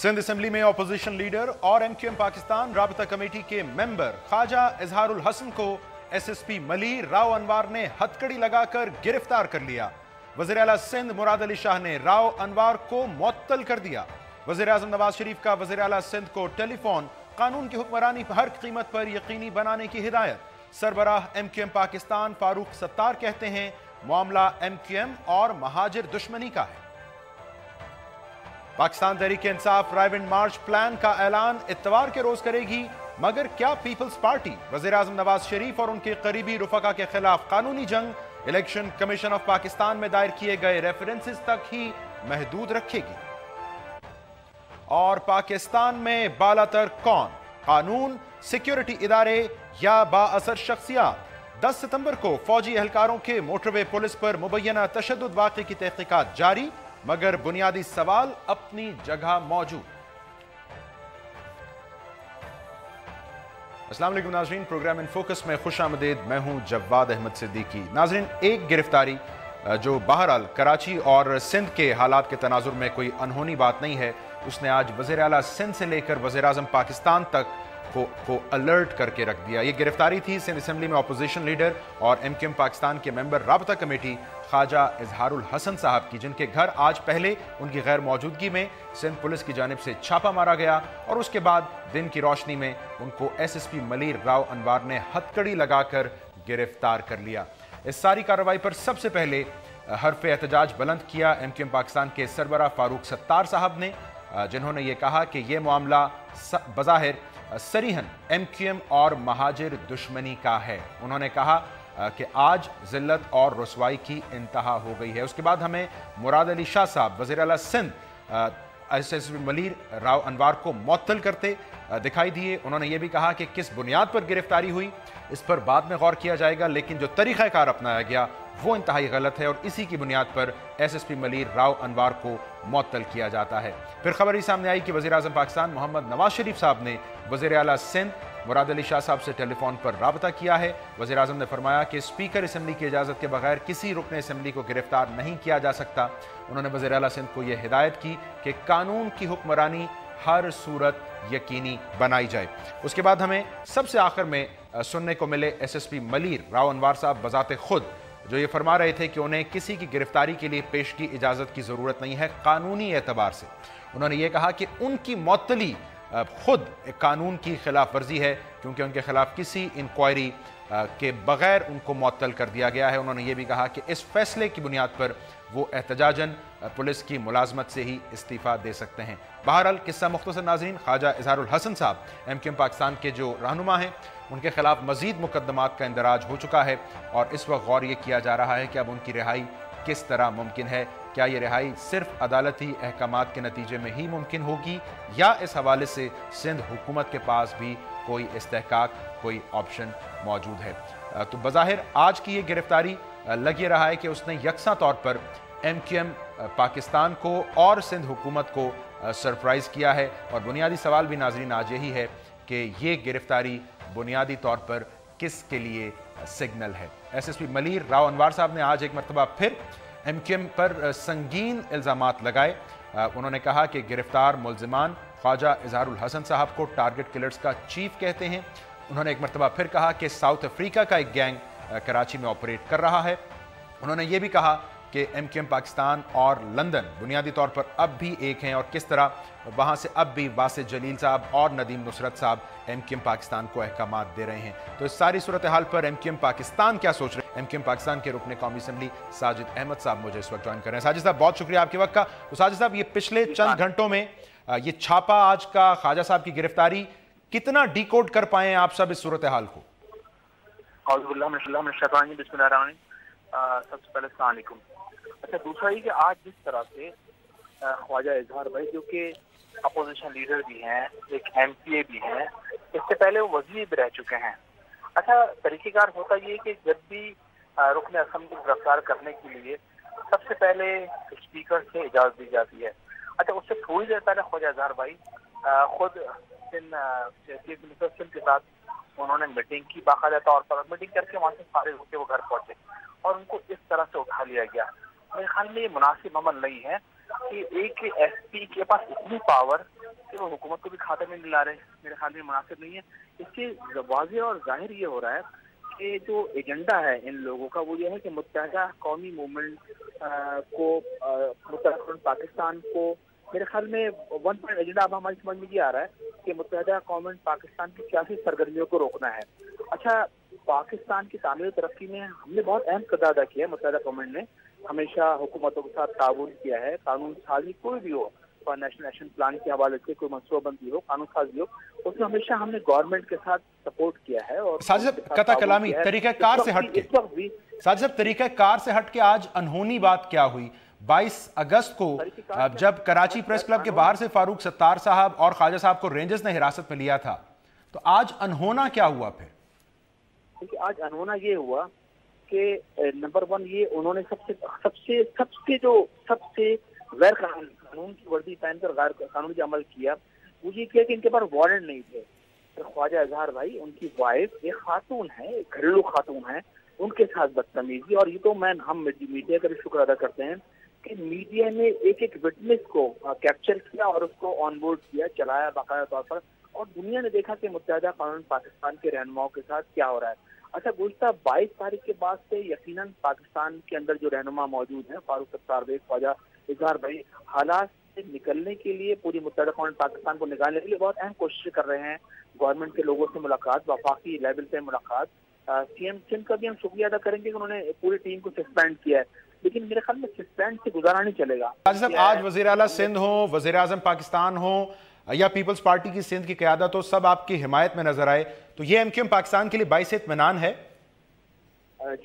Sindh assembly में opposition leader और MQM Pakistan राबता कमेटी के मेंबर ख्वाजा इजहारुल हसन को SSP मलीर राव अनवार ने हथकड़ी लगाकर गिरफ्तार कर लिया। वज़ीर आला सिंध मुराद अली शाह ने राव अनवार को मुअत्तल कर दिया। वज़ीर आज़म नवाज शरीफ का वज़ीर आला सिंध को टेलीफोन कानून की हुक्मरानी हर कीमत पर यकीनी बनाने की हिदायत। सरबराह MQM पाकिस्तान फारूक सत्तार कहते हैं मामला MQM और महाजिर दुश्मनी का है। पाकिस्तान तहरीक इंसाफ रायविंड मार्च प्लान का ऐलान इत्तवार के रोज करेगी, मगर क्या पीपल्स पार्टी वज़ीर आज़म नवाज शरीफ और उनके करीबी रुफका के खिलाफ कानूनी जंग इलेक्शन कमीशन ऑफ पाकिस्तान में दायर किए गए रेफरेंसेस तक ही महदूद रखेगी? और पाकिस्तान में बालातर कौन, कानून, सिक्योरिटी इदारे या बाअसर शख्सियात? 10 सितंबर को फौजी एहलकारों के मोटरवे पुलिस पर मुबैना तशद्दुद वाक़े की तहकीकात जारी, मगर बुनियादी सवाल अपनी जगह मौजूद। अस्सलाम वालेकुम नाज़रीन, प्रोग्राम इन फोकस में खुश आमदीद। मैं हूं जवाद अहमद सिद्दीकी। नाज़रीन, एक गिरफ्तारी जो बहरहाल कराची और सिंध के हालात के तनाजुर में कोई अनहोनी बात नहीं है, उसने आज वज़ीर आला सिंध से लेकर वज़ीर आज़म पाकिस्तान तक को अलर्ट करके रख दिया। ये गिरफ्तारी थी सिंध असम्बली में अपोजिशन लीडर और MQM पाकिस्तान के मेंबर राबता कमेटी ख्वाजा इजहारुल हसन साहब की, जिनके घर आज पहले उनकी गैर मौजूदगी में सिंध पुलिस की जानिब से छापा मारा गया और उसके बाद दिन की रोशनी में उनको SSP मलीर राव अनवार ने हथकड़ी लगाकर गिरफ्तार कर लिया। इस सारी कार्रवाई पर सबसे पहले हरफ एहतजाज बुलंद किया MQM पाकिस्तान के सरबराह फारूक सत्तार साहब ने, जिन्होंने ये कहा कि यह मामला बज़ाहिर सरीहन MQM और महाजिर दुश्मनी का है। उन्होंने कहा कि आज जिल्लत और रसवाई की इंतहा हो गई है। उसके बाद हमें मुराद अली शाह साहब वज़ीर आला सिंध SSP मलीर राव अनवार को मुअत्तल करते दिखाई दिए। उन्होंने ये भी कहा कि किस बुनियाद पर गिरफ्तारी हुई इस पर बाद में गौर किया जाएगा, लेकिन जो तरीक़ाकार अपनाया गया वो इंतहाई गलत है और इसी की बुनियाद पर SSP मलीर राव अनवार को मुअत्तल किया जाता है। फिर खबर ही सामने आई कि वज़ीर आज़म पाकिस्तान मोहम्मद नवाज शरीफ साहब ने वज़ीर आला सिंध मुराद अली शाह साहब से टेलीफोन पर राबता किया है। वज़ीर आज़म ने फरमाया कि स्पीकर असम्बली की इजाज़त के बगैर किसी रुकन असम्बली को गिरफ्तार नहीं किया जा सकता। उन्होंने वज़ीर आला सिंध को यह हिदायत की कि कानून की हुक्मरानी हर सूरत यकीनी बनाई जाए। उसके बाद हमें सबसे आखिर में सुनने को मिले SSP मलीर राव अनवार साहब बजाते खुद जो ये फरमा रहे थे कि उन्हें किसी की गिरफ्तारी के लिए पेश की इजाज़त की ज़रूरत नहीं है कानूनी एतबार से। उन्होंने ये कहा कि उनकी मुअत्तली खुद कानून की खिलाफ वर्जी है, क्योंकि उनके खिलाफ किसी इंक्वायरी के बगैर उनको मुअत्तल कर दिया गया है। उन्होंने ये भी कहा कि इस फैसले की बुनियाद पर वो एहतजाजन पुलिस की मुलाजमत से ही इस्तीफ़ा दे सकते हैं। बहरहाल किस्सा मुख्तसर नाज़रीन, ख्वाजा इजहारुल हसन साहब MQM पाकिस्तान के जो रहनुमा हैं, उनके खिलाफ मज़ीद मुकदमात का इंदराज हो चुका है और इस वक्त गौर ये किया जा रहा है कि अब उनकी रिहाई किस तरह मुमकिन है। क्या ये रिहाई सिर्फ अदालती अहकामात के नतीजे में ही मुमकिन होगी या इस हवाले से सिंध हुकूमत के पास भी कोई इस्तेहकाक, कोई ऑप्शन मौजूद है? तो बज़ाहिर आज की ये गिरफ्तारी लग ये रहा है कि उसने यकसा तौर पर MQM पाकिस्तान को और सिंध हुकूमत को सरप्राइज़ किया है। और बुनियादी सवाल भी नाज़रीन आज यही है कि ये गिरफ्तारी बुनियादी तौर पर किस के लिए सिग्नल है? SSP मलीर राव अनवार साहब ने आज एक मरतबा फिर MQM पर संगीन इल्ज़ामात लगाए। उन्होंने कहा कि गिरफ्तार मुल्ज़िमान ख्वाजा इजहारुल हसन साहब को टारगेट किलर्स का चीफ कहते हैं। उन्होंने एक मरतबा फिर कहा कि साउथ अफ्रीका का एक गैंग कराची में ऑपरेट कर रहा है। उन्होंने ये भी कहा कि MQM पाकिस्तान और लंदन बुनियादी तौर पर अब भी एक हैं और किस तरह वहाँ से अब भी वासिद जलील साहब और नदीम नुसरत साहब MQM पाकिस्तान को अहकामात दे रहे हैं। तो इस सारी सूरत हाल पर MQM पाकिस्तान क्या सोच रहे हैं? MQM पाकिस्तान के रुकने कौमी असम्बली साजिद अहमद साहब मुझे इस वक्त ज्वाइन कर रहे हैं। साजिद साहब, बहुत शुक्रिया आपके वक्त का। तो साजिद साहब, ये पिछले चंद घंटों में ये छापा आज का, ख्वाजा साहब की गिरफ्तारी, कितना डिकोड कर पाए आप सब इस सूरत हाल को? सबसे पहले अस्सलाम वालेकुम। अच्छा, दूसरा ये कि आज जिस तरह से ख्वाजा इजहार भाई जो कि अपोजिशन लीडर भी हैं, एक MPA भी हैं, इससे पहले वो वज़ीर भी रह चुके हैं। अच्छा, तरीक़ेकार होता ये कि जब भी रुकन असम्बली को गिरफ्तार करने के लिए सबसे पहले स्पीकर से इजाज़त दी जाती है। अच्छा, उससे थोड़ी देर पहले ख्वाजा इजहार भाई खुद चीफ मिनिस्टर के साथ उन्होंने मीटिंग की, बाकायदा तौर पर मीटिंग करके वहाँ से फारिग होकर वो घर पहुंचे और उनको इस तरह से उठा लिया गया। मेरे ख्याल में ये मुनासिब अमल नहीं है کہ ایک SP کے پاس اتنی پاور کہ وہ حکومت کو بھی کھاتے میں نہیں لا رہے، میرے خیال میں مناسب نہیں ہے۔ اس سے واضح اور ظاہر یہ ہو رہا ہے کہ جو ایجنڈا ہے ان لوگوں کا وہ یہ ہے کہ متحدہ قومی موومنٹ کو، متحدہ پاکستان کو، میرے خیال میں ون پوائنٹ ایجنڈا اب ہماری سمجھ میں یہ آ رہا ہے کہ متحدہ قومی پاکستان کی سیاسی سرگرمیوں کو روکنا ہے۔ اچھا، پاکستان کی تعمیر و ترقی میں ہم نے بہت اہم کردار ادا کیا ہے۔ متحدہ قومی نے ہمیشہ حکومتوں کے ساتھ تعاون کیا ہے، قانون سازی کوئی بھی ہو، نیشنل ایکشن پلان کے حوالے سے کوئی منصوبہ بندی ہو، قانون سازی ہو، اس میں ہمیشہ ہم نے گورنمنٹ کے ساتھ سپورٹ کیا ہے۔ اور ساجد صاحب قطع کلامی، طریقہ کار سے ہٹ کے ساجد صاحب طریقہ کار سے ہٹ کے آج انہونی بات کیا ہوئی؟ 22 اگست کو جب کراچی پریس کلب کے باہر سے فاروق ستار صاحب اور خواجہ صاحب کو رینجرز نے حراست میں لیا تھا، تو آج انہونا کیا ہوا پھر؟ دیکھیے، آج انہونا یہ ہوا کہ نمبر 1 یہ انہوں نے سب سے غیر قانون کی وردی پہن کر غیر قانونی عمل کیا۔ وہ یہ کیا کہ ان کے پاس وارنٹ نہیں تھے۔ خواجہ اظہار بھائی، ان کی وائف ایک خاتون ہے، ایک گھریلو خاتون ہے، ان کے ساتھ بدتمیزی، اور یہ تو ہم میڈیا کا بھی شکر ادا کرتے ہیں کہ میڈیا نے ایک وٹنس کو کیپچر کیا اور اس کو آن بورڈ کیا، چلایا باقاعدہ طور پر، اور دنیا نے دیکھا کہ متحدہ قومی پاکستان کے رہنماؤں کے ساتھ کیا ہو رہا ہے۔ اچھا، گزشتہ 22 تاریخ کے بعد سے یقیناً پاکستان کے اندر جو رہنما موجود ہیں، فاروق ستار بھائی، خواجہ اظہار بھائی، حالات سے نکلنے کے لیے، پوری متحدہ قومی پاکستان کو نکالنے کے لیے بہت اہم کوششیں کر رہے ہیں۔ گورنمنٹ کے لوگوں سے ملاقات، وفاقی لیول پہ ملاقات، CM سندھ کا بھی ہم شکریہ ادا کریں گے کہ انہوں نے پوری ٹیم کو سسپینڈ کیا ہے، لیکن میرے خیال میں سسپینڈ سے گزارا نہیں چلے گا۔ آج وزیر اعلیٰ سندھ ہوں، وزیر اعظم پاکستان ہوں یا پیپلز پارٹی کی سندھ کی قیادت ہو، سب آپ کی حمایت میں نظر آئے، تو یہ MQM پاکستان کے لیے باعث اطمینان ہے؟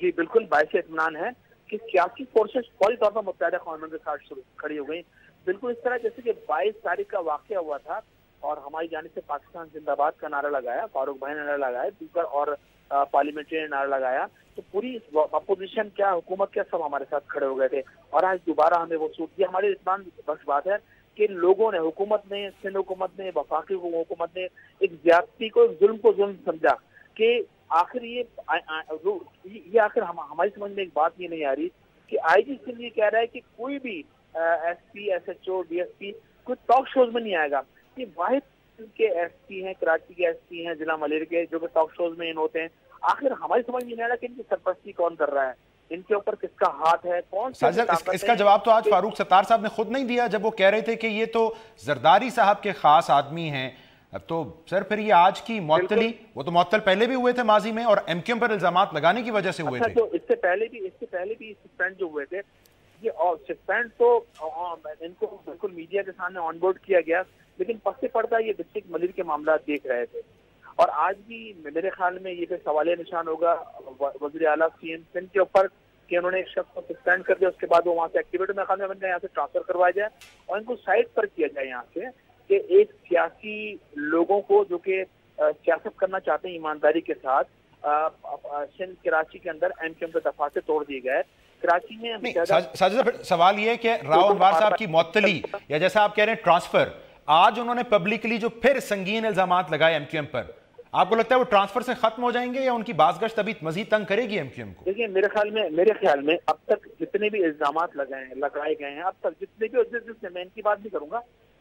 جی بالکل باعث اطمینان ہے کہ سیاسی فورسز فوری طور پر متحدہ قوم کے ساتھ کھڑی ہو گئی، بالکل اس طرح جیسے کہ 22 تاریخ کا واقعہ ہوا تھا اور ہماری جانب سے پاکستان زندہ باد کا نعرہ لگایا، فاروق بھائی نے نعرہ لگایا، دیگر اور پارلیمنٹری نے نعرہ لگایا، تو پوری اپوزیشن کیا، حکومت کیا، سب ہمارے ساتھ کھڑے ہو گئے تھے، اور آج دوبارہ ہمیں وہ سوٹ دیا۔ ہماری اطمینان بخش بات ہے کہ لوگوں نے، حکومت نے، سندھ حکومت نے، وفاقی حکومت نے ایک زیادتی کو، ایک ظلم کو ظلم سمجھا کہ آخر یہ آخر ہماری سمجھ میں ایک بات یہ نہیں آ رہی کہ IG سندھ یہ کہہ رہا ہے کہ کوئی بھی SP SHO DSP کوئی ٹاک شوز میں نہیں آئے گا۔ یہ واحد کے SP ہیں، کراچی کے SP ہیں، ضلع ملیر کے، جو کہ ٹاک شوز میں ان ہوتے ہیں۔ آخر ہماری سمجھ میں نہیں آ رہا کہ ان کی سرپرستی کون کر رہا ہے، ان کے اوپر کس کا ہاتھ ہے، کون سے۔ اس کا جواب تو آج فاروق ستار صاحب نے خود نہیں دیا جب وہ کہہ رہے تھے کہ یہ تو زرداری صاحب کے خاص آدمی ہیں۔ تو سر پھر یہ آج کی معطلی، وہ تو معطل پہلے بھی ہوئے تھے ماضی میں اور MQM پر الزامات لگانے کی وجہ سے ہوئے تھے۔ اس سے پہلے بھی سسپینڈ جو ہوئے تھے، یہ سسپینڈ تو ان کو بالکل میڈیا کے سامنے آن بورڈ کیا گیا، لیکن پس سے پردہ یہ ڈسٹرکٹ ملیر کے معاملات دیکھ رہے تھے، اور آج بھی میرے خیال میں یہ سوالیہ نشان ہوگا وزیر اعلیٰ CM سندھ کے اوپر کہ انہوں نے ایک شخص کو سسپینڈ کر دیا، اس کے بعد وہ وہاں سے ایکٹیویٹ میں خیال میں یہاں سے ٹرانسفر کروایا جائے اور ان کو سائڈ پر کیا جائے یہاں سے، کہ ایک سیاسی لوگوں کو جو کہ سیاست کرنا چاہتے ہیں ایمانداری کے ساتھ، سندھ کراچی کے اندر MQM کے دفاتر توڑ دیے گئے۔ کراچی میں ساجد صوال یہ ہے کہ راؤ انوار صاحب کی معطلی یا جیسا آپ کہہ رہے ہیں ٹرانسفر، آج انہوں نے پبلکلی جو پھر سنگین الزامات لگائے MQM پر، آپ کو لگتا ہے وہ ٹرانسفر سے ختم ہو جائیں گے یا ان کی بازگشت ابھی مزید تنگ کرے گی MQM کو؟ دیکھیے میرے خیال میں اب تک جتنے بھی الزامات لگائے گئے ہیں، اب تک جتنے بھی، میں ان کی بات نہیں کروں گا،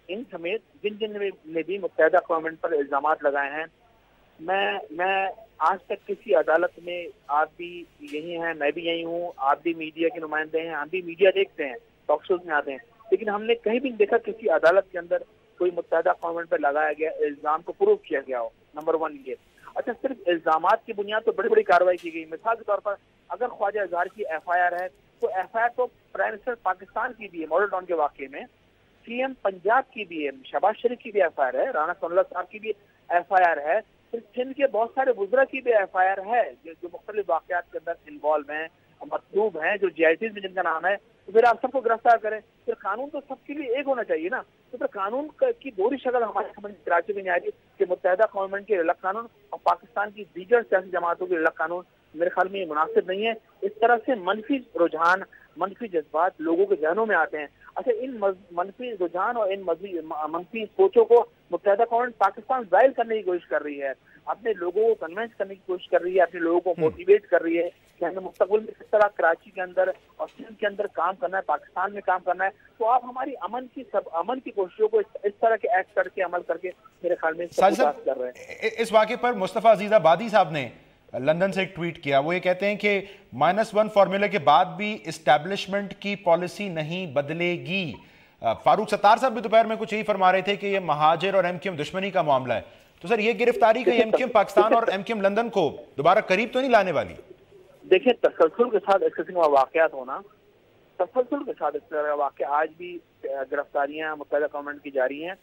ان سمیت جن نے بھی متحدہ قوم پر الزامات لگائے ہیں، میں آج تک کسی عدالت میں، آپ بھی یہی ہیں، میں بھی یہی ہوں، آپ بھی میڈیا کے نمائندے ہیں، ہم بھی میڈیا دیکھتے ہیں، ٹاک شوز میں آتے ہیں، لیکن ہم نے کہیں بھی نہیں دیکھا کسی عدالت کے اندر کوئی متحدہ قوم پر لگایا گیا الزام کو پروف کیا گیا ہو۔ نمبر 1 یہ۔ اچھا، صرف الزامات کی بنیاد پر بڑی کارروائی کی گئی۔ مثال کے طور پر اگر خواجہ اظہار کی FIR ہے تو FIR تو پرائم منسٹر پاکستان کی بھی ہے، ماڈل ٹاؤن کے واقعے میں، CM پنجاب کی بھی ہے، شہباز شریف کی بھی FIR ہے، رانا ثناء اللہ صاحب کی بھی FIR ہے، پھر سندھ کے بہت سارے وزراء کی بھی FIR ہے جو مختلف واقعات کے اندر انوالو ہیں، مطلوب ہیں، جو GITs میں جن کا نام ہے، تو پھر آپ سب کو گرفتار کریں۔ پھر قانون تو سب کے لیے ایک ہونا چاہیے نا، تو پھر قانون کی دوہری شکل ہمارے سمجھ کراچی میں نہیں آ رہی کہ متحدہ قوم کے الگ قانون اور پاکستان کی دیگر سیاسی جماعتوں کے الگ قانون، میرے خیال میں یہ مناسب نہیں ہے۔ اس طرح سے منفی رجحان، منفی جذبات لوگوں کے ذہنوں میں آتے ہیں۔ اچھا، ان منفی رجحان اور ان منفی سوچوں کو متحدہ قوم پاکستان ظاہر کرنے کی کوشش کر رہی ہے، اپنے لوگوں کو کنونس کرنے کی کوشش کر رہی ہے، اپنے لوگوں کو موٹیویٹ کر رہی ہے کہ ہمیں مستقبل میں کس طرح کراچی کے اندر اور سندھ کے اندر کام کرنا ہے، پاکستان میں کام کرنا ہے، تو آپ ہماری امن کی کوششوں کو اس طرح کے ایکٹ کر کے عمل کر کے میرے خیال میں کر رہے ہیں۔ اس واقعے پر مصطفیٰ عزیز آبادی صاحب نے لندن سے ایک ٹویٹ کیا، وہ یہ کہتے ہیں کہ -1 فارمولے کے بعد بھی اسٹیبلشمنٹ کی پالیسی نہیں بدلے گی۔ فاروق ستار صاحب بھی دوپہر میں کچھ یہی فرما رہے تھے کہ یہ مہاجر اور ایم کیو ایم دشمنی کا معاملہ ہے، تو سر یہ گرفتاری کا ایم کیو ایم پاکستان اور ایم کیو ایم لندن کو دوبارہ قریب تو نہیں لانے والی؟ دیکھیں تسلسل کے ساتھ اس قسم کا واقعات ہونا، تسلسل کے ساتھ اس طرح کا واقعہ، آج بھی گرفتاریاں متحدہ گورنمنٹ کی جاری ہیں۔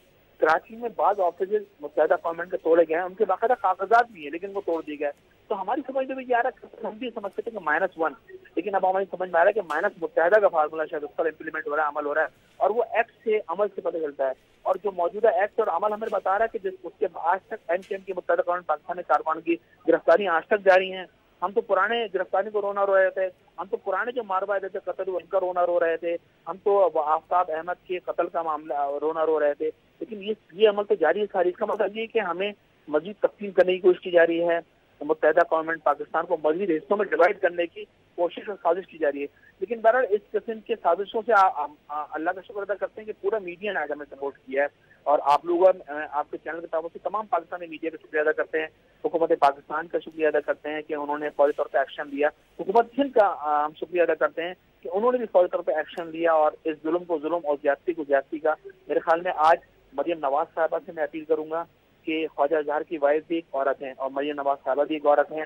کراچی میں بعض آفیسز متحدہ گورنمنٹ کے توڑے گئے ہیں، ان کے باقاعدہ کاغذات بھی ہیں لیکن وہ توڑ دیے گئے، تو ہماری سمجھ میں بھی آ رہا ہے، ہم بھی سمجھتے تھے کہ -1، لیکن اب ہماری سمجھ میں آ رہا ہے کہ مائنس متحدہ کا فارمولہ شاید اس پر امپلیمنٹ ہو رہا ہے، عمل ہو رہا ہے، اور وہ ایکٹ سے عمل سے پتہ چلتا ہے، اور جو موجودہ ایکٹ اور عمل ہمیں بتا رہا ہے کہ اس کے آج تک ایم کیو ایم کی متحدہ گورنمنٹ پاکستان میں کارکنوں کی گرفتاریاں آج تک جاری ہیں۔ ہم تو پرانے گرفتاری کو رونا رو رہے تھے، ہم تو پرانے جو ماربا تھے قتل ان کا رونا رو رہے تھے، ہم تو آفتاب احمد کے قتل کا معاملہ رونا رو رہے تھے، لیکن یہ عمل تو جاری ہے ساری۔ اس کا مطلب یہ کہ ہمیں مزید تقسیم کرنے کی کوشش کی جا رہی ہے، متحدہ گورنمنٹ پاکستان کو مزید حصوں میں ڈیوائڈ کرنے کی کوشش اور سازش کی جا رہی ہے، لیکن بہرحال اس قسم کے سازشوں سے اللہ کا شکر ادا کرتے ہیں کہ پورا میڈیا نے آج ہمیں سپورٹ کیا ہے، اور آپ لوگوں آپ کے چینل کے تعاون سے تمام پاکستانی میڈیا کا شکریہ ادا کرتے ہیں، حکومت پاکستان کا شکریہ ادا کرتے ہیں کہ انہوں نے فوری طور پہ ایکشن لیا، حکومت سندھ کا ہم شکریہ ادا کرتے ہیں کہ انہوں نے بھی فوری طور پہ ایکشن لیا، اور اس ظلم کو ظلم اور زیادتی کو زیادتی کا۔ میرے خیال میں آج مریم نواز صاحبہ سے میں اپیل کروں گا کہ خواجہ اظہار کی وائف بھی ایک عورت ہیں اور مریم نواز صاحبہ بھی ایک عورت ہیں،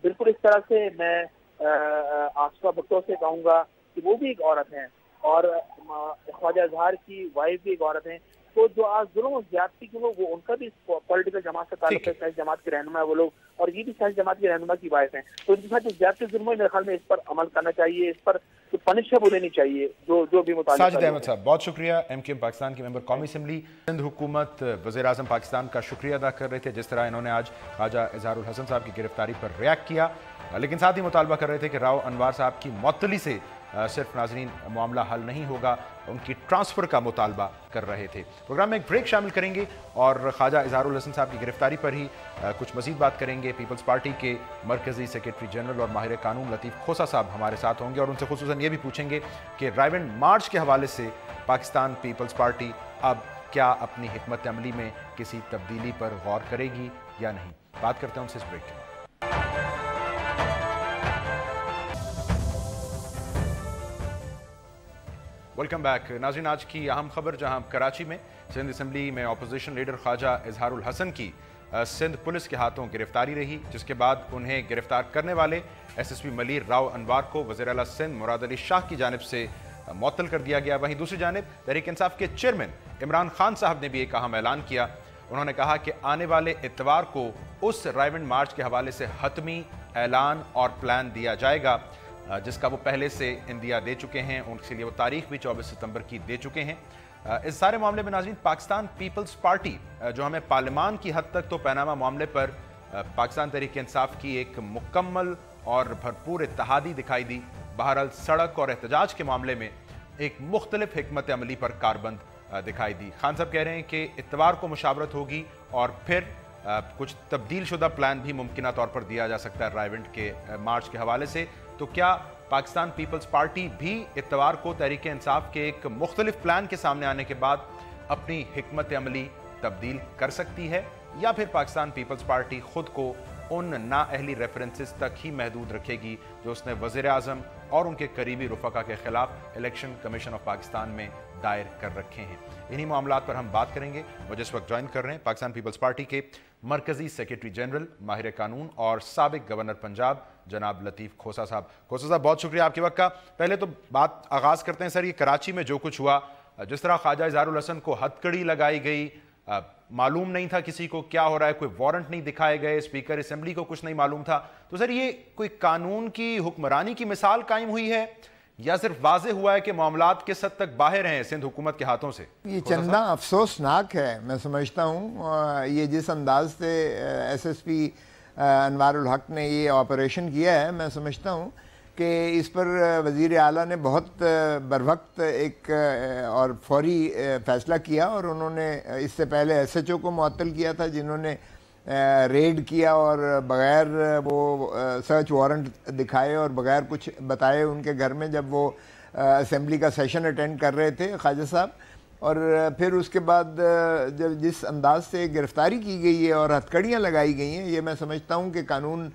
بالکل اس طرح سے میں آصفہ بھٹو سے کہوں گا کہ وہ بھی ایک عورت ہیں، اور خواجہ اظہار کی وائف بھی ایک عورت ہیں، تو جو آج ظلم و زیادتی کی وہ ان کا بھی پولیٹیکل جماعت سے تعلق ہے، سیاسی جماعت کے رہنما ہے وہ لوگ، اور یہ بھی سیاسی جماعت کے رہنما کی وائف ہیں، تو ان کے ساتھ جو زیادتی ظلم ہے میرے خیال میں اس پر عمل کرنا چاہیے، اس پر پنش ہے وہ لینی چاہیے جو بھی متعلق۔ ساجد احمد صاحب بہت شکریہ، ایم کیو ایم پاکستان کے ممبر قومی اسمبلی، سندھ حکومت وزیر اعظم پاکستان کا شکریہ ادا کر رہے تھے جس طرح انہوں نے آج خواجہ اظہار الحسن صاحب کی گرفتاری پر ریاکٹ کیا، لیکن ساتھ ہی مطالبہ کر رہے تھے کہ راؤ انوار صاحب کی معطلی سے صرف ناظرین معاملہ حل نہیں ہوگا، ان کی ٹرانسفر کا مطالبہ کر رہے تھے۔ پروگرام میں ایک بریک شامل کریں گے اور خواجہ اظہار الحسن صاحب کی گرفتاری پر ہی کچھ مزید بات کریں گے۔ پیپلز پارٹی کے مرکزی سیکریٹری جنرل اور ماہر قانون لطیف کھوسا صاحب ہمارے ساتھ ہوں گے اور ان سے خصوصاً یہ بھی پوچھیں گے کہ رائے ونڈ مارچ کے حوالے سے پاکستان پیپلز پارٹی اب کیا اپنی حکمت عملی میں کسی تبدیلی پر غور کرے گی یا نہیں۔ بات کرتے ہیں ان سے اس بریک کے بعد۔ ویلکم بیک ناظرین، آج کی اہم خبر جہاں کراچی میں سندھ اسمبلی میں اپوزیشن لیڈر خواجہ اظہار الحسن کی سندھ پولیس کے ہاتھوں گرفتاری رہی، جس کے بعد انہیں گرفتار کرنے والے S S P Malir Rao Anwar کو وزیر اعلیٰ سندھ مراد علی شاہ کی جانب سے معطل کر دیا گیا۔ وہیں دوسری جانب تحریک انصاف کے چیئرمین عمران خان صاحب نے بھی ایک اہم اعلان کیا، انہوں نے کہا کہ آنے والے اتوار کو اس رائے ونڈ مارچ کے حوالے سے حتمی اعلان اور پلان دیا جائے گا، جس کا وہ پہلے سے اندیا دے چکے ہیں، ان کے لیے وہ تاریخ بھی 24 ستمبر کی دے چکے ہیں۔ اس سارے معاملے میں ناظرین پاکستان پیپلز پارٹی جو ہمیں پارلیمان کی حد تک تو پیناما معاملے پر پاکستان تحریک انصاف کی ایک مکمل اور بھرپور اتحادی دکھائی دی، بہرحال سڑک اور احتجاج کے معاملے میں ایک مختلف حکمت عملی پر کاربند دکھائی دی۔ خان صاحب کہہ رہے ہیں کہ اتوار کو مشاورت ہوگی اور پھر کچھ تبدیل شدہ پلان بھی ممکنہ طور پر دیا جا سکتا ہے رائے ونڈ کے مارچ کے حوالے سے۔ تو کیا پاکستان پیپلز پارٹی بھی اتوار کو تحریک انصاف کے ایک مختلف پلان کے سامنے آنے کے بعد اپنی حکمت عملی تبدیل کر سکتی ہے، یا پھر پاکستان پیپلز پارٹی خود کو ان نااہلی ریفرنسز تک ہی محدود رکھے گی جو اس نے وزیر اعظم اور ان کے قریبی رفقا کے خلاف الیکشن کمیشن آف پاکستان میں دائر کر رکھے ہیں؟ انہی معاملات پر ہم بات کریں گے۔ مجھے اس وقت جوائن کر رہے ہیں پاکستان پیپلز پارٹی کے مرکزی سیکریٹری جنرل، ماہر قانون اور سابق گورنر پنجاب جناب لطیف کھوسا صاحب۔ کھوسا صاحب بہت شکریہ آپ کے وقت کا۔ پہلے تو بات آغاز کرتے ہیں سر، یہ کراچی میں جو کچھ ہوا، جس طرح خواجہ اظہار الحسن کو ہتکڑی لگائی گئی، معلوم نہیں تھا کسی کو کیا ہو رہا ہے، کوئی وارنٹ نہیں دکھائے گئے، اسپیکر اسمبلی کو کچھ نہیں معلوم تھا، تو سر یہ کوئی قانون کی حکمرانی کی مثال قائم ہوئی ہے یا صرف واضح ہوا ہے کہ معاملات کس حد تک باہر ہیں سندھ حکومت کے ہاتھوں سے؟ یہ چندہ افسوسناک ہے، میں سمجھتا ہوں یہ جس انداز سے ایس ایس پی انوار الحق نے یہ آپریشن کیا ہے، میں سمجھتا ہوں کہ اس پر وزیر اعلیٰ نے بہت بروقت ایک اور فوری فیصلہ کیا، اور انہوں نے اس سے پہلے ایس ایچ او کو معطل کیا تھا جنہوں نے ریڈ کیا اور بغیر وہ سرچ وارنٹ دکھائے اور بغیر کچھ بتائے ان کے گھر میں جب وہ اسمبلی کا سیشن اٹینڈ کر رہے تھے خواجہ صاحب، اور پھر اس کے بعد جب جس انداز سے گرفتاری کی گئی ہے اور ہتھکڑیاں لگائی گئی ہیں، یہ میں سمجھتا ہوں کہ قانون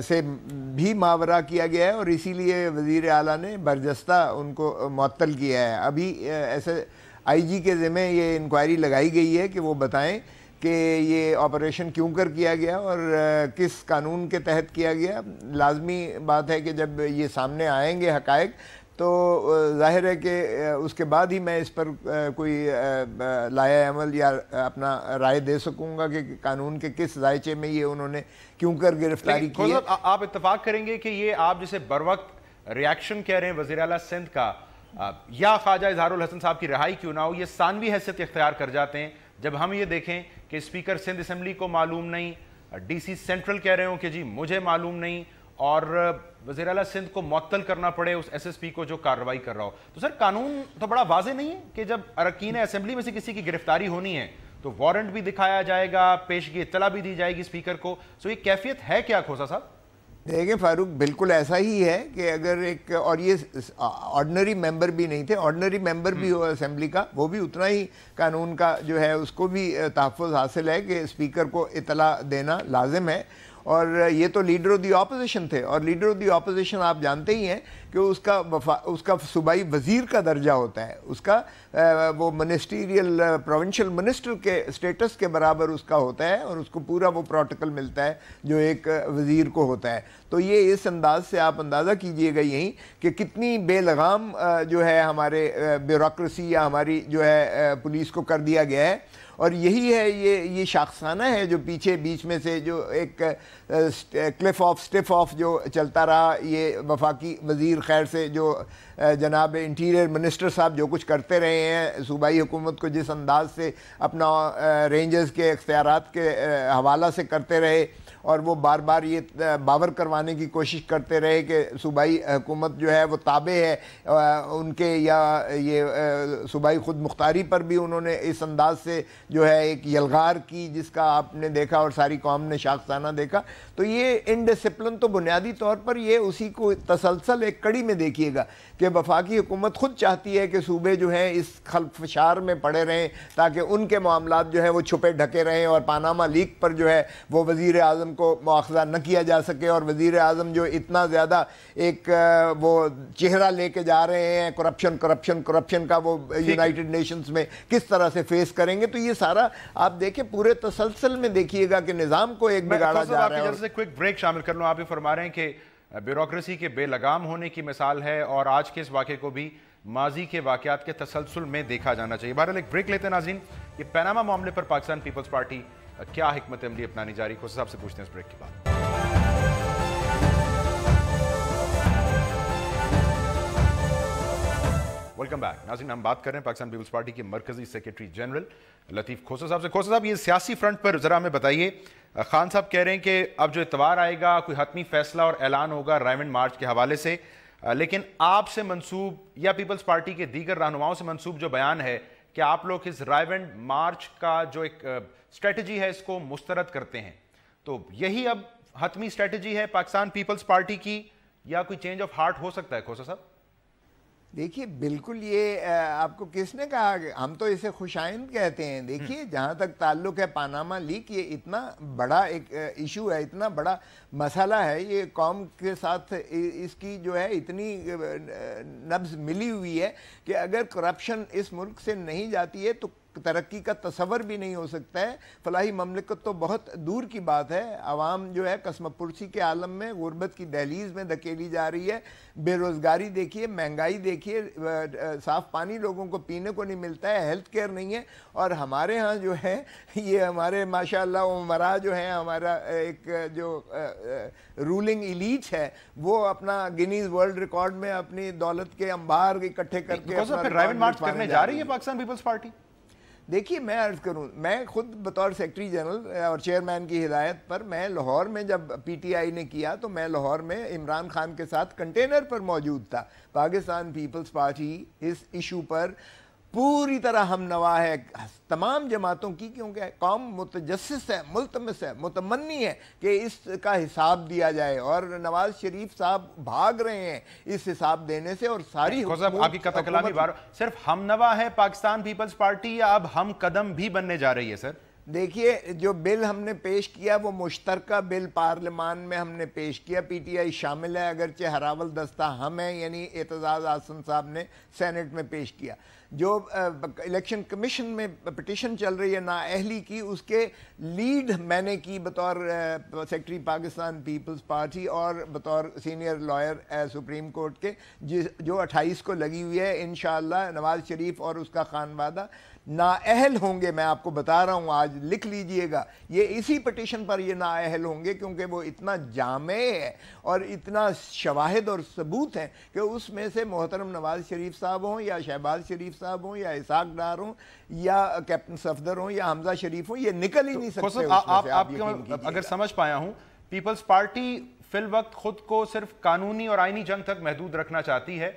سے بھی ماورا کیا گیا ہے، اور اسی لیے وزیر اعلیٰ نے برجستہ ان کو معطل کیا ہے۔ ابھی ایسے آئی جی کے ذمہ یہ انکوائری لگائی گئی ہے کہ وہ بتائیں کہ یہ آپریشن کیوں کر کیا گیا اور کس قانون کے تحت کیا گیا۔ لازمی بات ہے کہ جب یہ سامنے آئیں گے حقائق تو ظاہر ہے کہ اس کے بعد ہی میں اس پر کوئی لائحہ عمل یا اپنا رائے دے سکوں گا کہ قانون کے کس ذائچے میں یہ انہوں نے کیوں کر گرفتاری کی ہے۔ آپ اتفاق کریں گے کہ یہ آپ جسے بروقت ریاکشن کہہ رہے ہیں وزیر اعلیٰ سندھ کا، یا خواجہ اظہار الحسن صاحب کی رہائی کیوں نہ ہو، یہ ثانوی حیثیت اختیار کر جاتے ہیں جب ہم یہ دیکھیں کہ اسپیکر سندھ اسمبلی کو معلوم نہیں، ڈی سی سینٹرل کہہ رہے ہوں کہ جی مجھے معلوم نہیں، اور وزیر اعلیٰ سندھ کو معطل کرنا پڑے اس ایس ایس پی کو جو کارروائی کر رہا ہو۔ تو سر قانون تو بڑا واضح نہیں ہے کہ جب اراکین اسمبلی میں سے کسی کی گرفتاری ہونی ہے تو وارنٹ بھی دکھایا جائے گا، پیشگی اطلاع بھی دی جائے گی اسپیکر کو، سو یہ کیفیت ہے کیا کھوسا صاحب؟ دیکھیں فاروق، بالکل ایسا ہی ہے کہ اگر ایک، اور یہ آرڈنری ممبر بھی نہیں تھے، آرڈنری ممبر بھی ہو اسمبلی کا، وہ بھی اتنا ہی قانون کا جو ہے اس کو بھی تحفظ حاصل ہے کہ اسپیکر کو اطلاع دینا لازم ہے، اور یہ تو لیڈر آف دی اپوزیشن تھے، اور لیڈر آف دی اپوزیشن آپ جانتے ہی ہیں کہ اس کا صوبائی وزیر کا درجہ ہوتا ہے، اس کا وہ منسٹیریل پروونشل منسٹر کے سٹیٹس کے برابر اس کا ہوتا ہے، اور اس کو پورا وہ پروٹوکل ملتا ہے جو ایک وزیر کو ہوتا ہے۔ تو یہ اس انداز سے آپ اندازہ کیجئے گا یہیں کہ کتنی بے لگام جو ہے ہمارے بیوروکریسی یا ہماری جو ہے پولیس کو کر دیا گیا ہے، اور یہی ہے یہ شاخسانہ ہے جو پیچھے بیچ میں سے جو ایک کلف آف سٹف آف جو چلتا رہا، یہ وفاقی وزیر خیر سے جو جناب انٹیریئر منسٹر صاحب جو کچھ کرتے رہے ہیں، صوبائی حکومت کو جس انداز سے اپنا رینجرز کے اختیارات کے حوالہ سے کرتے رہے، اور وہ بار بار یہ باور کروانے کی کوشش کرتے رہے کہ صوبائی حکومت جو ہے وہ تابع ہے ان کے، یا یہ صوبائی خود مختاری پر بھی انہوں نے اس انداز سے جو ہے ایک یلغار کی جس کا آپ نے دیکھا اور ساری قوم نے شاخسانہ دیکھا۔ تو یہ انڈسپلن تو بنیادی طور پر یہ اسی کو تسلسل ایک کڑی میں دیکھیے گا کہ وفاقی حکومت خود چاہتی ہے کہ صوبے جو ہیں اس خلفشار میں پڑے رہیں تاکہ ان کے معاملات جو ہیں وہ چھپے ڈھکے رہیں، اور پاناما لیک پر جو ہے وہ وزیر اعظم کو مواخذہ نہ کیا جا سکے، اور وزیر اعظم جو اتنا زیادہ ایک وہ چہرہ لے کے جا رہے ہیں کرپشن کا، وہ یونائٹڈ نیشنز میں کس طرح سے فیس کریں گے۔ تو یہ سارا آپ دیکھیں پورے تسلسل میں دیکھیے گا کہ نظام کو ایک بگاڑا جا رہا ہے۔ کوئک بریک شامل کر لوں، آپ یہ فرما رہے ہیں کہ بیوروکریسی کے بے لگام ہونے کی مثال ہے، اور آج کے اس واقعے کو بھی ماضی کے واقعات کے تسلسل میں دیکھا جانا چاہیے۔ بہرحال ایک بریک لیتے ہیں ناظرین۔ یہ پیناما معاملے پر پاکستان پیپلز پارٹی کیا حکمت عملی اپنانی جا رہی ہے، کھوسا صاحب سے پوچھتے ہیں اس بریک کے بعد۔ ویلکم بیک ناظرین، ہم بات کر رہے ہیں پاکستان پیپلز پارٹی کے مرکزی سیکریٹری جنرل لطیف کھوسا صاحب سے۔ کھوسا صاحب، یہ سیاسی فرنٹ پر ذرا ہمیں بتائیے، خان صاحب کہہ رہے ہیں کہ اب جو اتوار آئے گا کوئی حتمی فیصلہ اور اعلان ہوگا رائمنڈ مارچ کے حوالے سے، لیکن آپ سے منسوب یا پیپلز پارٹی کے دیگر رہنماؤں سے منسوب جو بیان ہے کہ آپ لوگ اس رائمنڈ مارچ کا جو ایک اسٹریٹجی ہے اس کو مسترد کرتے ہیں، تو یہی اب حتمی اسٹریٹجی ہے پاکستان پیپلز پارٹی کی، یا کوئی چینج آف ہارٹ ہو سکتا ہے کھوسا صاحب؟ دیکھیے بالکل، یہ آپ کو کس نے کہا کہ ہم تو اسے خوش آئند کہتے ہیں۔ دیکھیے جہاں تک تعلق ہے پاناما لیک، یہ اتنا بڑا ایک ایشو ہے، اتنا بڑا مسئلہ ہے، یہ قوم کے ساتھ اس کی جو ہے اتنی نبض ملی ہوئی ہے کہ اگر کرپشن اس ملک سے نہیں جاتی ہے تو ترقی کا تصور بھی نہیں ہو سکتا ہے۔ فلاحی مملکت تو بہت دور کی بات ہے، عوام جو ہے قسم پرسی کے عالم میں غربت کی دہلیز میں دھکیلی جا رہی ہے، بے روزگاری دیکھیے، مہنگائی دیکھیے، صاف پانی لوگوں کو پینے کو نہیں ملتا ہے، ہیلتھ کیئر نہیں ہے، اور ہمارے ہاں جو ہے یہ ہمارے ماشاءاللہ عمرا جو ہیں، ہمارا ایک جو رولنگ ایلیٹ ہے وہ اپنا گینیز ورلڈ ریکارڈ میں اپنی دولت کے انبار اکٹھے کر کے رائمنڈ مارچ کرنے جا رہی ہے پاکستان پیپلز پارٹی؟ دیکھیے میں عرض کروں، میں خود بطور سیکرٹری جنرل اور چیئرمین کی ہدایت پر میں لاہور میں جب پی ٹی آئی نے کیا تو میں لاہور میں عمران خان کے ساتھ کنٹینر پر موجود تھا۔ پاکستان پیپلز پارٹی اس ایشو پر पूरी तरह हम नवा है तमाम जमातों की, क्योंकि कौम मुतजस्सिस है, मुल्तमस है, मुतमन्नी है कि इसका हिसाब दिया जाए, और नवाज शरीफ साहब भाग रहे हैं इस हिसाब देने से। और सारी आपकी कथा कलामी बार सिर्फ हम नवा है पाकिस्तान पीपल्स पार्टी या अब हम कदम भी बनने जा रही है सर? देखिए, जो बिल हमने पेश किया वो मुश्तरका बिल पार्लियामान में हमने पेश किया, पीटीआई शामिल है, अगरचे हरावल दस्ता हम हैं, यानी एतजाज आसन साहब ने सेनेट में पेश किया। जो इलेक्शन कमीशन में पिटिशन चल रही है नाअहली की, उसके लीड मैंने की बतौर सेक्रेटरी पाकिस्तान पीपल्स पार्टी और बतौर सीनियर लॉयर सुप्रीम कोर्ट के, जो 28 को लगी हुई है। इंशाअल्लाह नवाज शरीफ और उसका खानवादा नाअहल होंगे, मैं आपको बता रहा हूँ, आज लिख लीजिएगा, ये इसी पिटिशन पर ये नाअहल होंगे, क्योंकि वो इतना जामे है और इतना शवाहिद और सबूत हैं कि उसमें से मोहतरम नवाज शरीफ साहब हों या शहबाज शरीफ साहब हों या इसाक डार हों या कैप्टन सफदर हों या हमजा शरीफ हों, ये निकल ही नहीं सकते। आप अगर समझ पाया हूँ, पीपल्स पार्टी फिल वक्त खुद को सिर्फ कानूनी और आईनी जंग तक महदूद रखना चाहती है,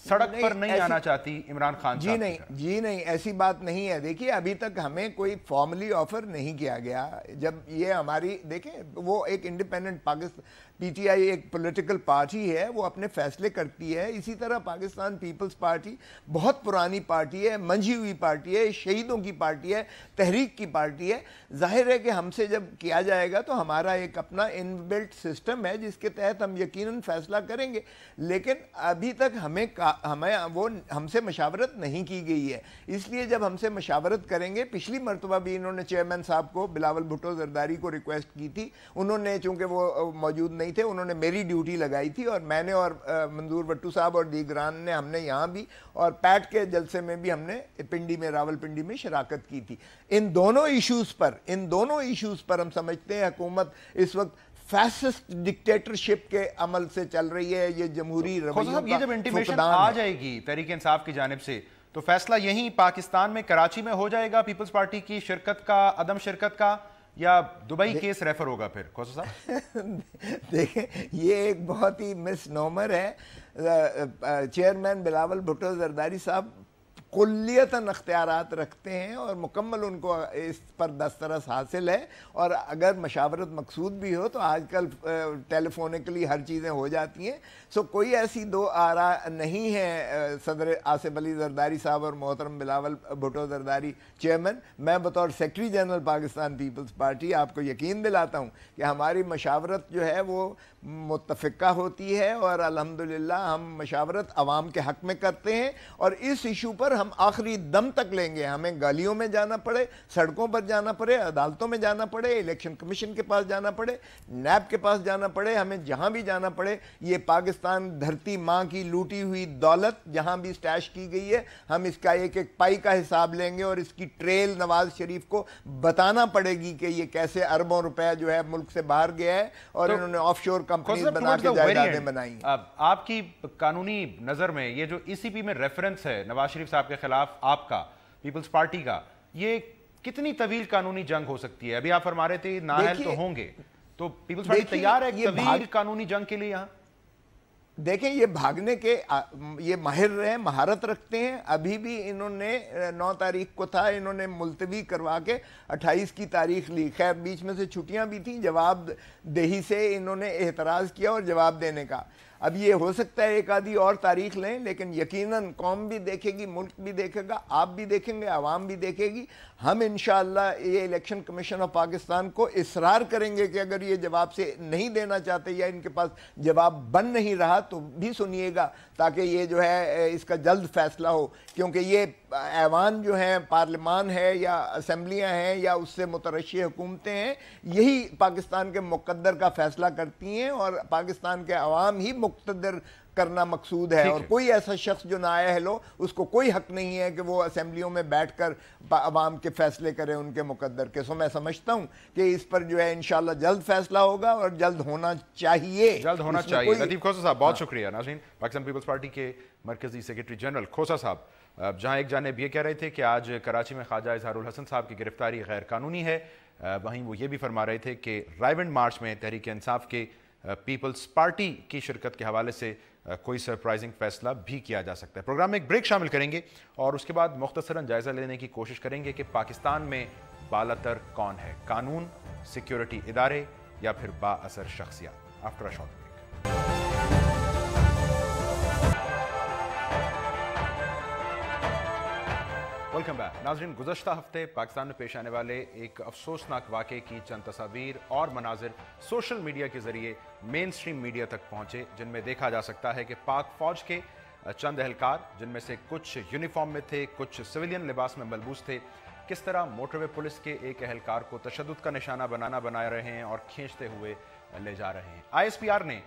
सड़क पर नहीं आना चाहती इमरान खान जी नहीं, ऐसी बात नहीं है। देखिए, अभी तक हमें कोई फॉर्मली ऑफर नहीं किया गया। जब ये हमारी देखें, वो एक इंडिपेंडेंट पाकिस्तान पीटीआई एक पॉलिटिकल पार्टी है, वो अपने फैसले करती है। इसी तरह पाकिस्तान पीपल्स पार्टी बहुत पुरानी पार्टी है, मंझी हुई पार्टी है, शहीदों की पार्टी है, तहरीक की पार्टी है। जाहिर है कि हमसे जब किया जाएगा तो हमारा एक अपना इनबिल्ट सिस्टम है जिसके तहत हम यकीनन फैसला करेंगे, लेकिन अभी तक हमें वो हमसे मशावरत नहीं की गई है। इसलिए जब हमसे मशावरत करेंगे, पिछली मरतबा भी इन्होंने चेयरमैन साहब को, बिलावल भुट्टो जरदारी को रिक्वेस्ट की थी, उन्होंने चूँकि वो मौजूद नहीं थे, उन्होंने मेरी ड्यूटी लगाई थी, और मैंने और मंजूर भट्टू साहब और दीगरान ने, हमने यहाँ भी और पैट के जलसे में भी हमने पिंडी में, रावलपिंडी में शराकत की थी। इन दोनों इश्यूज़ पर हम समझते हैं हुकूमत इस वक्त फैसिस्ट डिक्टेटरशिप के अमल से चल रही है। ये जमहूरी रवैयों का ये जब इंटीमेशन आ जाएगी तहरीक इंसाफ की जानिब से, तो फैसला यहीं पाकिस्तान में कराची में हो जाएगा पीपल्स पार्टी की शिरकत का, अदम शिरकत का, या दुबई केस रेफर होगा फिर खोसा साहब? देखें, ये एक बहुत ही मिसनोमर है। चेयरमैन बिलावल भुट्टो जरदारी साहब कुल्लियतन अख्तियारात रखते हैं और मुकम्मल उनको इस पर दस्तरस हासिल है, और अगर मशावरत मकसूद भी हो तो आजकल टेलीफोनिकली हर चीज़ें हो जाती हैं। सो कोई ऐसी दो आरा नहीं है सदर आसिफ अली जरदारी साहब और मोहतरम बिलावल भुट्टो जरदारी चेयरमैन। मैं बतौर सेक्रेटरी जनरल पाकिस्तान पीपल्स पार्टी आपको यकीन दिलाता हूँ कि हमारी मशावरत जो है वो मुत्तफ़िका होती है, और अल्हम्दुलिल्लाह हम मशावरत अवाम के हक़ में करते हैं, और इस इशू पर हम आखिरी दम तक लेंगे। हमें गलियों में जाना पड़े, सड़कों पर जाना पड़े, अदालतों में जाना पड़े, इलेक्शन कमीशन के पास जाना पड़े, नैब के पास जाना पड़े, हमें जहाँ भी जाना पड़े, ये पाकिस्तान धरती माँ की लूटी हुई दौलत जहाँ भी स्टैश की गई है, हम इसका एक एक पाई का हिसाब लेंगे, और इसकी ट्रेल नवाज शरीफ को बताना पड़ेगी कि ये कैसे अरबों रुपया जो है मुल्क से बाहर गया है, और इन्होंने ऑफशोर कंपनीज बना के जायदादें बनाई। आपकी कानूनी नजर में ये जो ईसीपी में रेफरेंस है नवाज शरीफ साहब के खिलाफ आपका, पीपल्स पार्टी का, ये कितनी तवील कानूनी जंग हो सकती है? अभी आप फरमा रहे थे नाअहल तो होंगे, तो पीपल्स पार्टी तैयार है तवील कानूनी जंग के लिए? यहाँ देखें, ये भागने के ये माहिर रहे, महारत रखते हैं। अभी भी इन्होंने 9 तारीख को था, इन्होंने मुलतवी करवा के 28 की तारीख ली। खैर बीच में से छुट्टियां भी थी, जवाब देही से इन्होंने एतराज़ किया और जवाब देने का। अब ये हो सकता है एक आधी और तारीख लें, लेकिन यकीनन कौम भी देखेगी, मुल्क भी देखेगा, आप भी देखेंगे, आवाम भी देखेगी। हम इंशाअल्लाह ये इलेक्शन कमीशन ऑफ पाकिस्तान को इसरार करेंगे कि अगर ये जवाब से नहीं देना चाहते या इनके पास जवाब बन नहीं रहा तो भी सुनिएगा, ताकि ये जो है इसका जल्द फैसला हो। क्योंकि ये ऐवान जो है, पार्लिमान है या असम्बलियाँ हैं या उससे मुतरशी हुकूमतें हैं, यही पाकिस्तान के मुक़द्दर का फैसला करती हैं, और पाकिस्तान के अवाम ही मुक़द्दर करना मकसूद है। और कोई ऐसा शख्स जो नाअहल हो, उसको कोई हक नहीं है कि वो असेंबलियों में बैठकर अवाम के फैसले करे उनके मुकद्दर के। सो मैं समझता हूँ कि इस पर जो है इंशाल्लाह जल्द फैसला होगा, और जल्द होना चाहिए, जल्द होना चाहिए। लतीफ़ खोसा साहब, बहुत शुक्रिया। नाज़रीन, पाकिस्तान पीपल्स पार्टी के मरकजी सेक्रेटरी जनरल खोसा साहब, जहाँ एक जानिब ये कह रहे थे कि आज कराची में ख्वाजा इजहारुल हसन साहब की गिरफ्तारी गैर कानूनी है, वहीं वो ये भी फरमा रहे थे कि रायविंड मार्च में तहरीक इंसाफ के पीपल्स पार्टी की शिरकत के हवाले से कोई सरप्राइजिंग फैसला भी किया जा सकता है। प्रोग्राम में एक ब्रेक शामिल करेंगे और उसके बाद मुख्तसरन जायजा लेने की कोशिश करेंगे कि पाकिस्तान में बालातर कौन है, कानून, सिक्योरिटी इदारे या फिर बाअसर शख्सियात। After a short break. Welcome back नाज़रीन। गुज़श्ता हफ्ते पाकिस्तान में पेश आने वाले एक अफसोसनाक वाक़े की चंद तस्वीर और मनाजिर सोशल मीडिया के ज़रिए मेन स्ट्रीम मीडिया तक पहुँचे, जिनमें देखा जा सकता है कि पाक फ़ौज के चंद एहलकार, जिनमें से कुछ यूनिफॉर्म में थे, कुछ सिविलियन लिबास में मलबूस थे, किस तरह मोटरवे पुलिस के एक एहलकार को तशद्दुद का निशाना बना रहे हैं और खींचते हुए ले जा रहे हैं। ISPR ने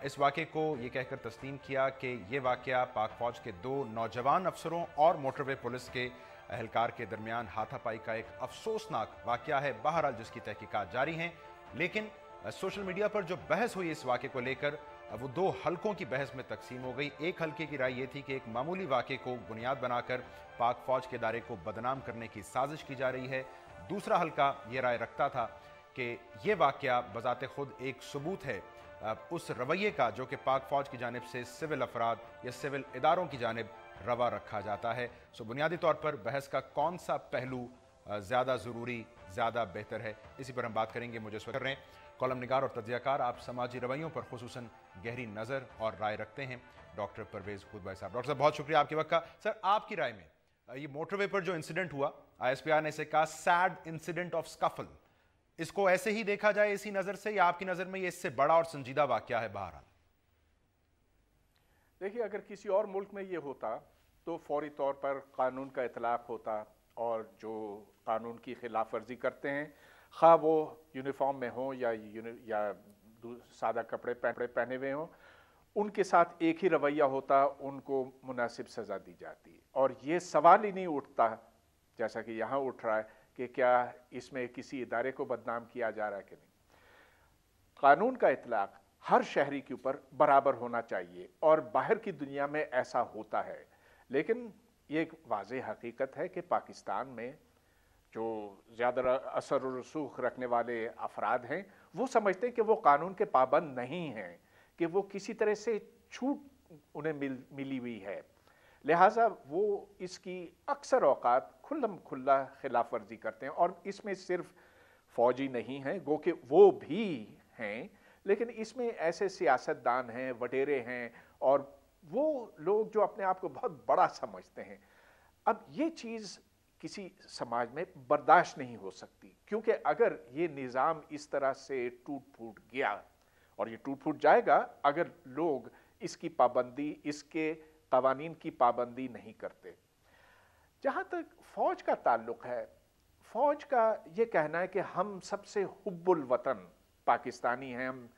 इस वाक़े को ये कहकर तस्लीम किया कि ये वाक़या पाक फ़ौज के 2 नौजवान अफसरों और मोटरवे पुलिस के एहलकार के दरमियान हाथापाई का एक अफसोसनाक वाक़या है। बहरहाल जिसकी तहकीकात जारी हैं, लेकिन सोशल मीडिया पर जो बहस हुई इस वाक़े को लेकर, वो 2 हलकों की बहस में तकसीम हो गई। एक हलके की राय ये थी कि एक मामूली वाक़े को बुनियाद बनाकर पाक फ़ौज के इदारे को बदनाम करने की साजिश की जा रही है। दूसरा हलका ये राय रखता था कि ये वाक़या बज़ाते खुद एक सबूत है उस रवैये का जो कि पाक फ़ौज की जानिब से सिविल अफराद या सिविल इदारों की जानिब रवा रखा जाता है। सो बुनियादी तौर पर बहस का कौन सा पहलू ज़्यादा ज़रूरी, ज़्यादा बेहतर है, इसी पर हम बात करेंगे। मुझे इस वक्त कर रहे हैं कॉलम निगार और तज्ज़ियाकार, आप समाजी रवैयों पर खुसूसन गहरी नज़र और राय रखते हैं, डॉक्टर परवेज़ खुद भाई साहब। डॉक्टर साहब बहुत शुक्रिया आपके वक्त का। सर, आपकी राय में ये मोटरवे पर जो इंसिडेंट हुआ, ISPR ने इसे कहा सैड इंसिडेंट ऑफ स्कफल, इसको ऐसे ही देखा जाए इसी नज़र से, या आपकी नज़र में ये इससे बड़ा और संजीदा वाक़या है? बहरहाल देखिए, अगर किसी और मुल्क में ये होता तो फौरी तौर पर कानून का इतलाक़ होता और जो कानून की खिलाफ वर्जी करते हैं, खा वो यूनिफॉर्म में हों या सादा कपड़े पहने हुए हों, उनके साथ एक ही रवैया होता, उनको मुनासिब सज़ा दी जाती। और ये सवाल ही नहीं उठता जैसा कि यहाँ उठ रहा है कि क्या इसमें किसी इदारे को बदनाम किया जा रहा है कि नहीं। कानून का इतलाक़ हर शहरी के ऊपर बराबर होना चाहिए और बाहर की दुनिया में ऐसा होता है, लेकिन ये एक वाज़ेह हकीकत है कि पाकिस्तान में जो ज़्यादा असर और रसूख रखने वाले अफराद हैं, वो समझते हैं कि वो कानून के पाबंद नहीं हैं, कि वो किसी तरह से छूट उन्हें मिली हुई है, लिहाजा वो इसकी अक्सर औकात खुल्लम खुल्ला खिलाफ वर्जी करते हैं। और इसमें सिर्फ फ़ौजी नहीं हैं, गो कि वो भी हैं, लेकिन इसमें ऐसे सियासतदान हैं, वडेरे हैं और वो लोग जो अपने आप को बहुत बड़ा समझते हैं। अब ये चीज़ किसी समाज में बर्दाश्त नहीं हो सकती, क्योंकि अगर ये निज़ाम इस तरह से टूट फूट गया, और ये टूट फूट जाएगा अगर लोग इसकी पाबंदी, इसके कवानीन की पाबंदी नहीं करते। जहाँ तक फ़ौज का ताल्लुक़ है, फ़ौज का ये कहना है कि हम सबसे हुब्बुल वतन पाकिस्तानी हैं, हम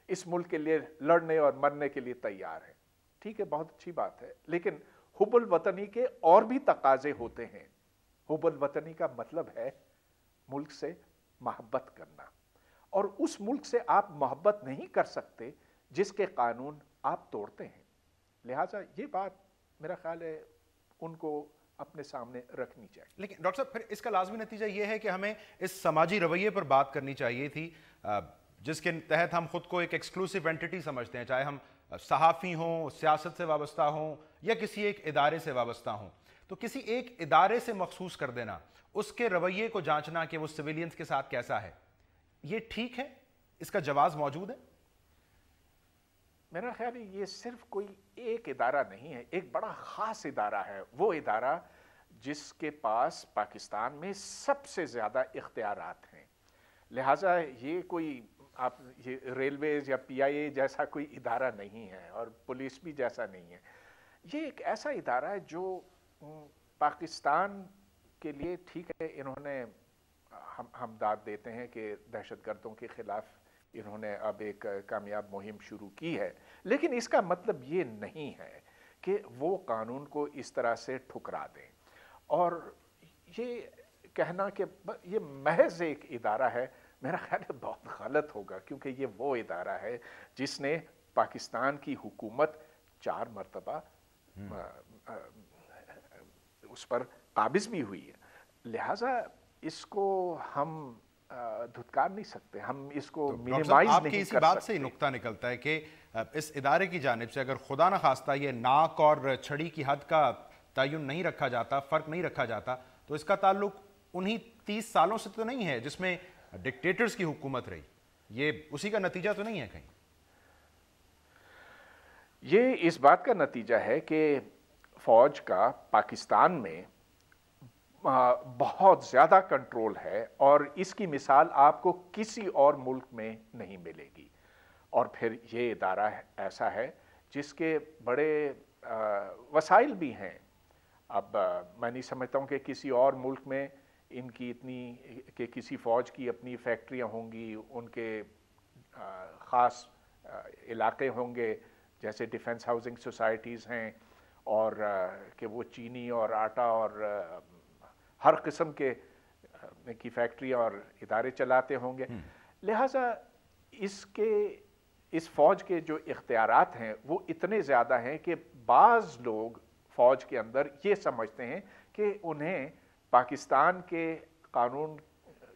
इस मुल्क के लिए लड़ने और मरने के लिए तैयार हैं। ठीक है, बहुत अच्छी बात है, लेकिन हुब्बुल वतनी के और भी तकाजे होते हैं। हुब्बुल वतनी का मतलब है मुल्क से मोहब्बत करना, और उस मुल्क से आप मोहब्बत नहीं कर सकते जिसके कानून आप तोड़ते हैं। लिहाजा ये बात मेरा ख्याल है उनको अपने सामने रखनी चाहिए। लेकिन डॉक्टर साहब, फिर इसका लाजमी नतीजा ये है कि हमें इस समाजी रवैये पर बात करनी चाहिए थी, जिसके तहत हम खुद को एक एक्सक्लूसिव एंटिटी समझते हैं, चाहे हम सहाफ़ी हों, सियासत से वाबस्ता हों या किसी एक इदारे से वाबस्ता हों। तो किसी एक इदारे से मखसूस कर देना, उसके रवैये को जांचना कि वो सिविलियंस के साथ कैसा है, ये ठीक है? इसका जवाब मौजूद है? मेरा ख्याल है ये सिर्फ कोई एक इदारा नहीं है, एक बड़ा ख़ास इदारा है। वो इदारा जिसके पास पाकिस्तान में सबसे ज़्यादा इख्तियारात हैं। लिहाजा ये कोई आप ये रेलवेज़ या PIA जैसा कोई इदारा नहीं है और पुलिस भी जैसा नहीं है। ये एक ऐसा इदारा है जो पाकिस्तान के लिए, ठीक है, इन्होंने हम दाद देते हैं कि दहशतगर्दों के ख़िलाफ़ इन्होंने अब एक कामयाब मुहिम शुरू की है, लेकिन इसका मतलब ये नहीं है कि वो कानून को इस तरह से ठुकरा दें। और ये कहना कि ये महज एक इदारा है, मेरा ख्याल है बहुत गलत होगा, क्योंकि ये वो इदारा है जिसने पाकिस्तान की हुकूमत 4 मरतबा उस पर काबिज भी हुई है। लिहाजा इसको हम धुतकार नहीं सकते, हम इसको डॉक्टर साहब, मिनिमाइज आपकी नहीं इसी कर बात सकते। से ही नुक्ता निकलता है कि इस इदारे की जानिब से अगर खुदा न खास्ता ये नाक और छड़ी की हद का तयन नहीं रखा जाता, फ़र्क नहीं रखा जाता, तो इसका ताल्लुक उन्हीं 30 सालों से तो नहीं है जिसमें डिक्टेटर्स की हुकूमत रही। ये उसी का नतीजा तो नहीं है कहीं? ये इस बात का नतीजा है कि फ़ौज का पाकिस्तान में बहुत ज़्यादा कंट्रोल है और इसकी मिसाल आपको किसी और मुल्क में नहीं मिलेगी। और फिर ये इदारा ऐसा है जिसके बड़े वसाइल भी हैं। अब मैं नहीं समझता हूँ कि किसी और मुल्क में इनकी इतनी कि किसी फ़ौज की अपनी फैक्ट्रियाँ होंगी, उनके ख़ास इलाके होंगे जैसे डिफेंस हाउसिंग सोसाइटीज़ हैं, और कि वो चीनी और आटा और हर किस्म के की फैक्ट्रियाँ और इदारे चलाते होंगे। लिहाजा इस फ़ौज के जो इख्तियारात हैं वो इतने ज़्यादा हैं कि बाज़ लोग फ़ौज के अंदर ये समझते हैं कि उन्हें पाकिस्तान के कानून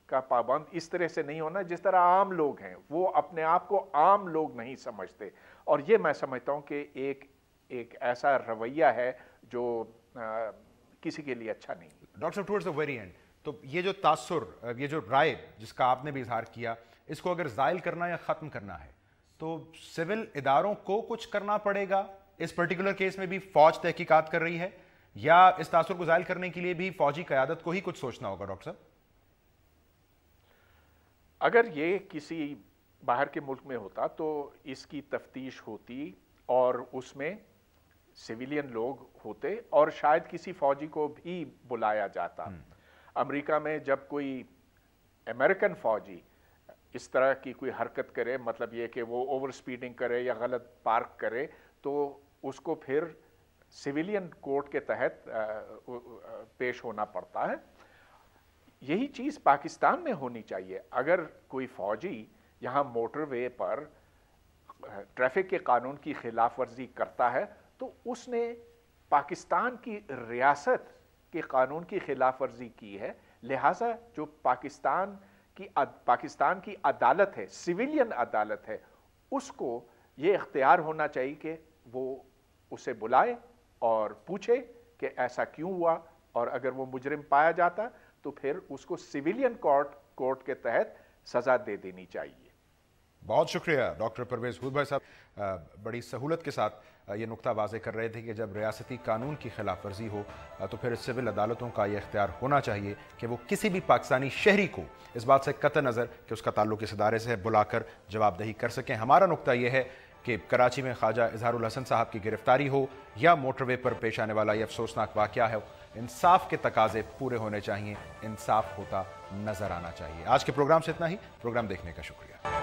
का पाबंद इस तरह से नहीं होना जिस तरह आम लोग हैं। वो अपने आप को आम लोग नहीं समझते, और ये मैं समझता हूँ कि एक ऐसा रवैया है जो किसी के लिए अच्छा नहीं। डॉक्टर साहब, टुवर्ड्स द वेरी एंड, तो ये जो तासुर, ये जो राय जिसका आपने भी इजहार किया, इसको अगर ज़ाइल करना या ख़त्म करना है तो सिविल इदारों को कुछ करना पड़ेगा। इस पर्टिकुलर केस में भी फ़ौज तहकीकात कर रही है, या इस तासुर को ज़ाइल करने के लिए भी फ़ौजी क़यादत को ही कुछ सोचना होगा? डॉक्टर साहब, अगर ये किसी बाहर के मुल्क में होता तो इसकी तफ्तीश होती और उसमें सिविलियन लोग होते और शायद किसी फौजी को भी बुलाया जाता। अमेरिका में जब कोई अमेरिकन फौजी इस तरह की कोई हरकत करे, मतलब ये कि वो ओवर स्पीडिंग करे या गलत पार्क करे, तो उसको फिर सिविलियन कोर्ट के तहत पेश होना पड़ता है। यही चीज़ पाकिस्तान में होनी चाहिए। अगर कोई फौजी यहाँ मोटरवे पर ट्रैफिक के कानून की खिलाफ वर्जी करता है तो उसने पाकिस्तान की रियासत के कानून की खिलाफ वर्जी की है। लिहाजा जो पाकिस्तान की अदालत है, सिविलियन अदालत है, उसको ये इख्तियार होना चाहिए कि वो उसे बुलाए और पूछे कि ऐसा क्यों हुआ, और अगर वो मुजरिम पाया जाता तो फिर उसको सिविलियन कोर्ट के तहत सज़ा दे देनी चाहिए। बहुत शुक्रिया डॉक्टर परवेज़ हुद भाई साहब, बड़ी सहूलत के साथ ये नुक्ता वाज़े कर रहे थे कि जब रियासती कानून की खिलाफ वर्जी हो तो फिर सिविल अदालतों का ये इख्तियार होना चाहिए कि वो किसी भी पाकिस्तानी शहरी को इस बात से कतई नज़र कि उसका ताल्लुक़ इस इदारे से है बुलाकर जवाबदेही कर सकें। हमारा नुक्ता ये है कि कराची में ख्वाजा इजहारुल हसन साहब की गिरफ्तारी हो या मोटरवे पर पेश आने वाला ये अफसोसनाक वाक़या है, इंसाफ के तकाजे पूरे होने चाहिए, इंसाफ होता नज़र आना चाहिए। आज के प्रोग्राम से इतना ही। प्रोग्राम देखने का शुक्रिया।